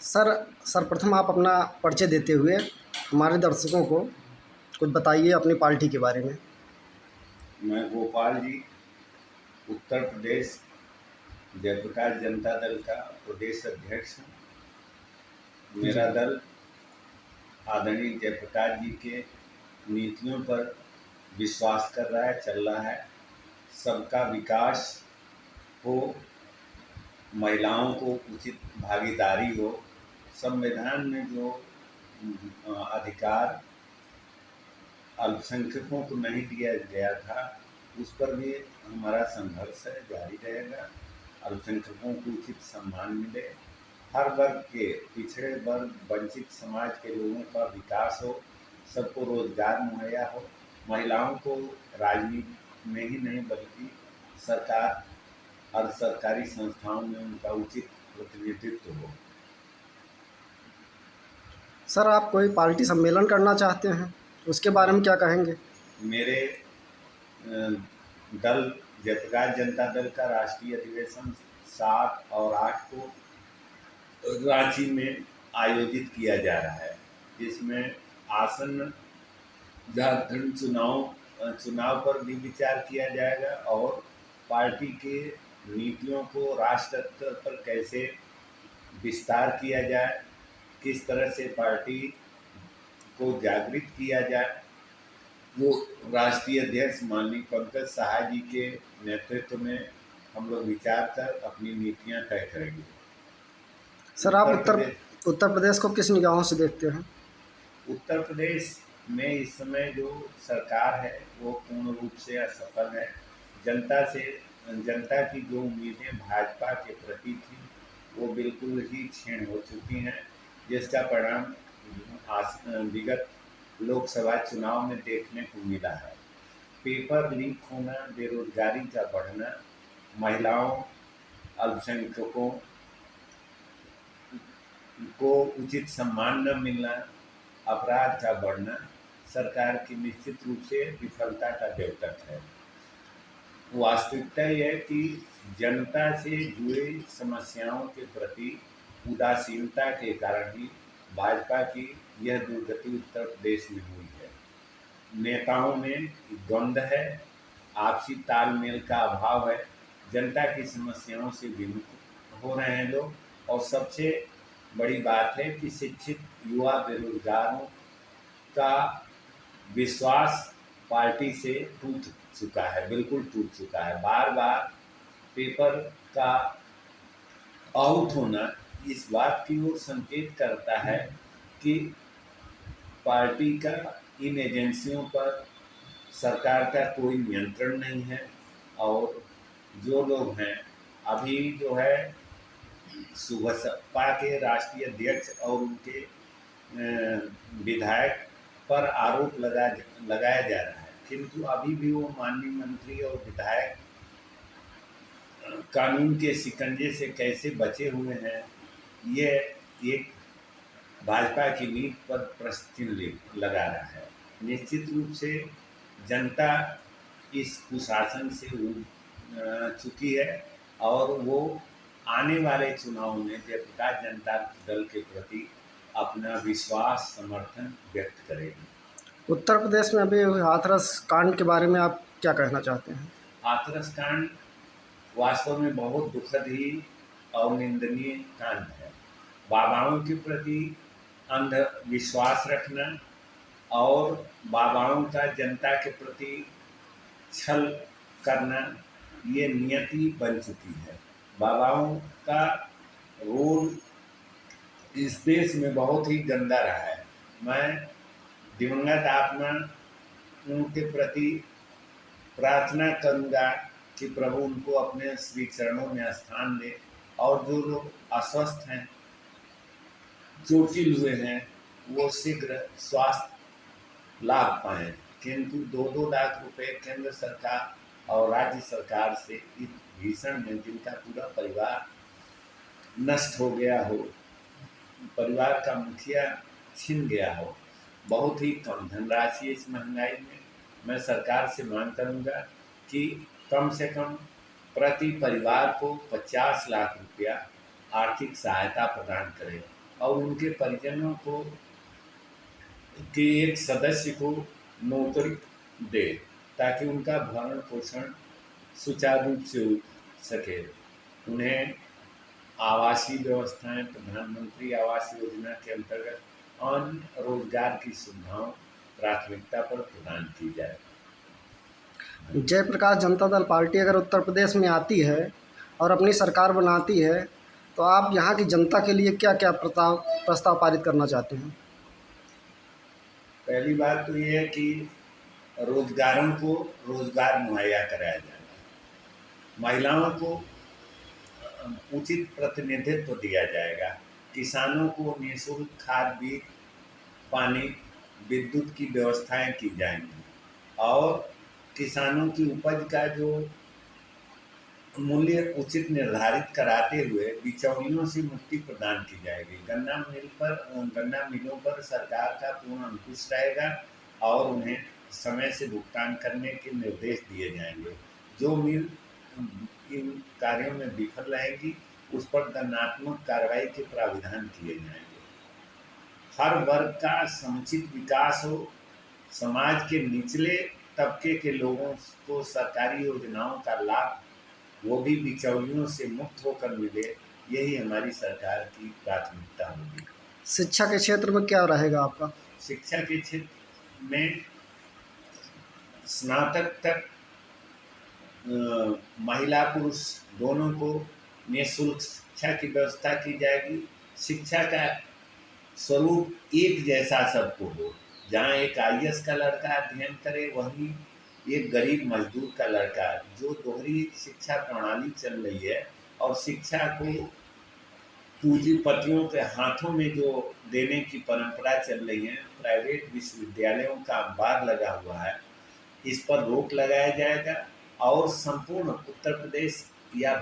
Sir सर्वप्रथम आप अपना परिचय देते हुए हमारे दर्शकों को कुछ बताइए अपनी पार्टी के बारे में। मैं गोपाल जी, उत्तर प्रदेश जयप्रकाश जनता दल का प्रदेश अध्यक्ष हूँ। जी। मेरा दल आदरणीय जयप्रकाश जी के नीतियों पर विश्वास कर रहा है, चल रहा है। सबका विकास हो, महिलाओं को उचित भागीदारी हो, संविधान में जो अधिकार अल्पसंख्यकों को नहीं दिया गया था, उस पर भी हमारा संघर्ष है, जारी रहेगा। अल्पसंख्यकों को उचित सम्मान मिले, हर वर्ग के, पिछड़े वर्ग, वंचित समाज के लोगों का विकास हो, सबको रोजगार मुहैया हो, महिलाओं को राजनीति में ही नहीं बल्कि सरकार और सरकारी संस्थाओं में उनका उचित प्रतिनिधित्व हो। सर आप कोई पार्टी सम्मेलन करना चाहते हैं, उसके बारे में क्या कहेंगे? मेरे दल जयप्रकाश जनता दल का राष्ट्रीय अधिवेशन 7 और 8 को रांची में आयोजित किया जा रहा है, जिसमें आसन्न झारखंड चुनाव पर भी विचार किया जाएगा और पार्टी के नीतियों को राष्ट्र स्तर पर कैसे विस्तार किया जाए, किस तरह से पार्टी को जागृत किया जाए, वो राष्ट्रीय अध्यक्ष माननीय पंकज सहाय जी के नेतृत्व में हम लोग विचार कर अपनी नीतियां तय करेंगे। सर आप उत्तर प्रदेश को किस निगाहों से देखते हैं? उत्तर प्रदेश में इस समय जो सरकार है वो पूर्ण रूप से असफल है। जनता की जो उम्मीदें भाजपा के प्रति थी वो बिल्कुल ही क्षीण हो चुकी हैं, जिसका परिणाम विगत लोकसभा चुनाव में देखने को मिला है। पेपर लीक होना, बेरोजगारी का बढ़ना, महिलाओं, अल्पसंख्यकों को उचित सम्मान न मिलना, अपराध का बढ़ना सरकार की निश्चित रूप से विफलता का द्योतक है। वास्तविकता यह है कि जनता से जुड़ी समस्याओं के प्रति उदासीनता के कारण ही भाजपा की यह दुर्गति उत्तर प्रदेश में हुई है। नेताओं में द्वंद्व है, आपसी तालमेल का अभाव है, जनता की समस्याओं से विमुख हो रहे हैं लोग, और सबसे बड़ी बात है कि शिक्षित युवा बेरोजगारों का विश्वास पार्टी से टूट चुका है, बिल्कुल टूट चुका है। बार बार पेपर का आउट होना इस बात की ओर संकेत करता है कि पार्टी का इन एजेंसियों पर सरकार का कोई नियंत्रण नहीं है, और जो लोग हैं अभी जो है सुबसपा के राष्ट्रीय अध्यक्ष और उनके विधायक पर आरोप लगाया जा रहा है, किंतु अभी भी वो माननीय मंत्री और विधायक कानून के शिकंजे से कैसे बचे हुए हैं, ये एक भाजपा की नीति पर प्रश्न चिन्ह लगा रहा है। निश्चित रूप से जनता इस कुशासन से उब चुकी है और वो आने वाले चुनाव में जयप्रकाश जनता दल के प्रति अपना विश्वास समर्थन व्यक्त करेगी। उत्तर प्रदेश में अभी हाथरस कांड के बारे में आप क्या कहना चाहते हैं? हाथरस कांड वास्तव में बहुत दुखद ही और निंदनीय कांड है। बाबाओं के प्रति अंधविश्वास रखना और बाबाओं का जनता के प्रति छल करना, ये नियति बन चुकी है। बाबाओं का रोल इस देश में बहुत ही गंदा रहा है। मैं दिवंगत आत्मा उनके प्रति प्रार्थना करूंगा कि प्रभु उनको अपने श्री चरणों में स्थान दे, और जो लोग अस्वस्थ हैं, चोटिल हुए हैं, वो शीघ्र स्वास्थ्य लाभ पाएं। किंतु 2-2 लाख रुपए केंद्र सरकार और राज्य सरकार से इस भीषण में जिनका पूरा परिवार नष्ट हो गया हो, परिवार का मुखिया छिन गया हो, बहुत ही कम धनराशि इस महंगाई में। मैं सरकार से मांग करूंगा कि कम से कम प्रति परिवार को 50 लाख रुपया आर्थिक सहायता प्रदान करें। और उनके परिजनों को के एक सदस्य को नौकरी दे, ताकि उनका भरण पोषण सुचारू रूप से हो सके। उन्हें आवासीय व्यवस्थाएं प्रधानमंत्री आवास योजना के अंतर्गत अन्य रोजगार की सुविधाओं प्राथमिकता पर प्रदान की जाए। जयप्रकाश जनता दल पार्टी अगर उत्तर प्रदेश में आती है और अपनी सरकार बनाती है, तो आप यहाँ की जनता के लिए क्या क्या प्रस्ताव पारित करना चाहते हैं? पहली बात तो ये है कि रोजगारों को रोजगार मुहैया कराया जाएगा, महिलाओं को उचित प्रतिनिधित्व दिया जाएगा, किसानों को निःशुल्क खाद बीज पानी विद्युत की व्यवस्थाएं की जाएंगी और किसानों की उपज का जो मूल्य उचित निर्धारित कराते हुए बिचौलियों से मुक्ति प्रदान की जाएगी। गन्ना मिलों पर सरकार का पूर्ण अंकुश रहेगा और उन्हें समय से भुगतान करने के निर्देश दिए जाएंगे। जो मिल इन कार्यों में विफल रहेगी उस पर दंडात्मक कार्रवाई के प्राविधान किए जाएंगे। हर वर्ग का समुचित विकास हो, समाज के निचले तबके के लोगों को सरकारी योजनाओं का लाभ वो भी बिचौलियों से मुक्त होकर मिले, यही हमारी सरकार की प्राथमिकता होगी। शिक्षा के क्षेत्र में क्या रहेगा आपका? शिक्षा के क्षेत्र में स्नातक तक महिला पुरुष दोनों को निःशुल्क शिक्षा की व्यवस्था की जाएगी। शिक्षा का स्वरूप एक जैसा सबको हो, जहाँ एक IAS का लड़का अध्ययन करे वहीं एक गरीब मजदूर का लड़का, जो दोहरी शिक्षा प्रणाली चल रही है और शिक्षा को पूंजीपतियों के हाथों में जो देने की परंपरा चल रही है, प्राइवेट विश्वविद्यालयों का अंबार लगा हुआ है, इस पर रोक लगाया जाएगा और संपूर्ण उत्तर प्रदेश या